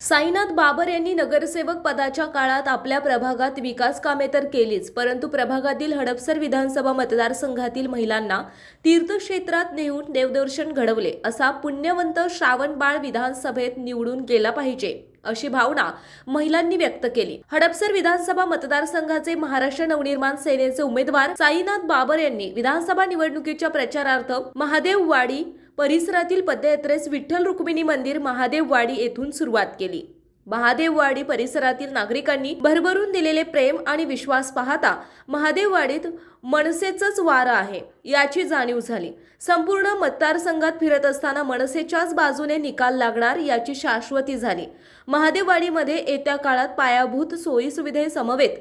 साईनाथ बाबर यांनी नगरसेवक पदाच्या काळात आपल्या प्रभागात विकास कामे तर केलीच, परंतु प्रभागातील हडपसर विधानसभा मतदारसंघातील महिलांना तीर्थक्षेत्रात नेऊन देवदर्शन घडवले. असा पुण्यवंत श्रावणबाळ विधानसभेत निवडून गेला पाहिजे अशी भावना महिलांनी व्यक्त केली. हडपसर विधानसभा मतदारसंघाचे महाराष्ट्र नवनिर्माण सेनेचे उमेदवार साईनाथ बाबर यांनी विधानसभा निवडणुकीच्या प्रचारार्थ महादेववाडी परिसरातील पदयात्रेस विठ्ठल रुक्मिणी मंदिर महादेववाडी येथून सुरुवात केली. महादेववाडी परिसरातील नागरिकांनी भरभरून दिलेले प्रेम आणि विश्वास पाहता महादेववाडीत मनसेचंच वारं आहे याची जाणीव झाली. संपूर्ण मतदारसंघात फिरत असताना मनसेच्याच बाजूने निकाल लागणार याची शाश्वती झाली. महादेववाडीमध्ये येत्या काळात पायाभूत सोयीसुविधे समवेत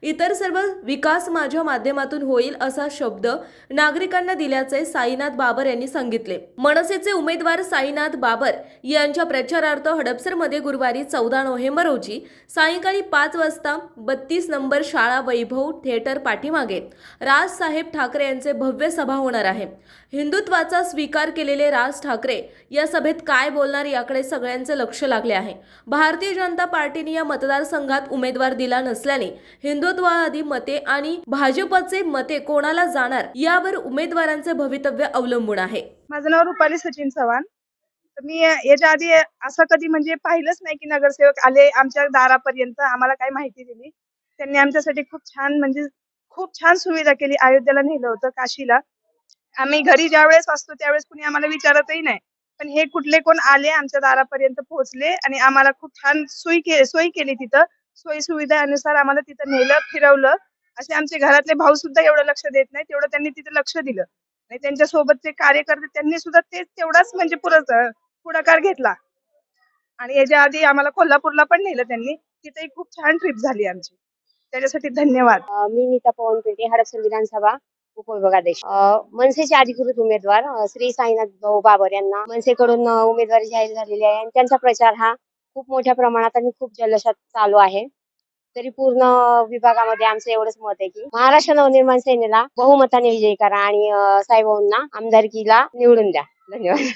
इतर सर्व विकास माझ्या माध्यमातून होईल असा शब्द नागरिकांना दिल्याचे साईनाथ बाबर यांनी सांगितले. मनसेचे उमेदवार साईनाथ बाबर यांच्या प्रचारार्थ हडपसरमध्ये गुरुवारी 14 नोव्हेंबर रोजी सायंकाळी 5 वाजता 32 नंबर शाळा वैभव थिएटर पाठीमागे राजसाहेब ठाकरे यांचे भव्य सभा होणार आहे. हिंदुत्वाचा स्वीकार केलेले राज ठाकरे या सभेत काय बोलणार याकडे सगळ्यांचे लक्ष लागले आहे. भारतीय जनता पार्टीने या मतदारसंघात उमेदवार दिला नसल्याने हिंदुत्ववादी मते आणि भाजपचे मते कोणाला जाणार यावर उमेदवारांचे भवितव्य अवलंबून आहे. माझं नाव रुपाली सचिन चव्हाण. तर मी याच्या आधी असं कधी पाहिलंच नाही की नगरसेवक आले आमच्या दारापर्यंत, आम्हाला काही माहिती दिली. त्यांनी आमच्यासाठी खूप छान सुविधा केली. अयोध्येला नेलं होतं, काशीला. आम्ही घरी ज्यावेळेस असतो त्यावेळेस कुणी आम्हाला विचारतही नाही, पण हे कुठले कोण आले आमच्या दारापर्यंत पोहोचले आणि आम्हाला खूप छान सोय केली. तिथं सोयी सुविधा अनुसार आम्हाला तिथं नेलं, फिरवलं. असे आमचे घरातले भाऊ सुद्धा एवढं लक्ष देत नाही तेवढं त्यांनी तिथे लक्ष दिलं. आणि त्यांच्या सोबतचे कार्यकर्ते त्यांनी सुद्धा तेवढाच पुढाकार घेतला. आणि याच्या आधी आम्हाला कोल्हापूरला पण नेलं त्यांनी, तिथेही खूप छान ट्रिप झाली आमची. त्याच्यासाठी धन्यवाद. मी नीता पवन पेटे, हडपसर विधानसभा उपविभागाध्यक्ष. मनसेचे अधिकृत उमेदवार श्री साईनाथ भाऊ बाबर यांना मनसेकडून उमेदवारी जाहीर झालेली आहे आणि त्यांचा प्रचार हा खूप मोठ्या प्रमाणात आणि खूप जल्लोषात चालू आहे. तरी पूर्ण विभागामध्ये आमचं एवढंच मत आहे की महाराष्ट्र नवनिर्माण सेनेला बहुमताने विजयी करा आणि साईभाऊंना आमदारकीला निवडून द्या. धन्यवाद.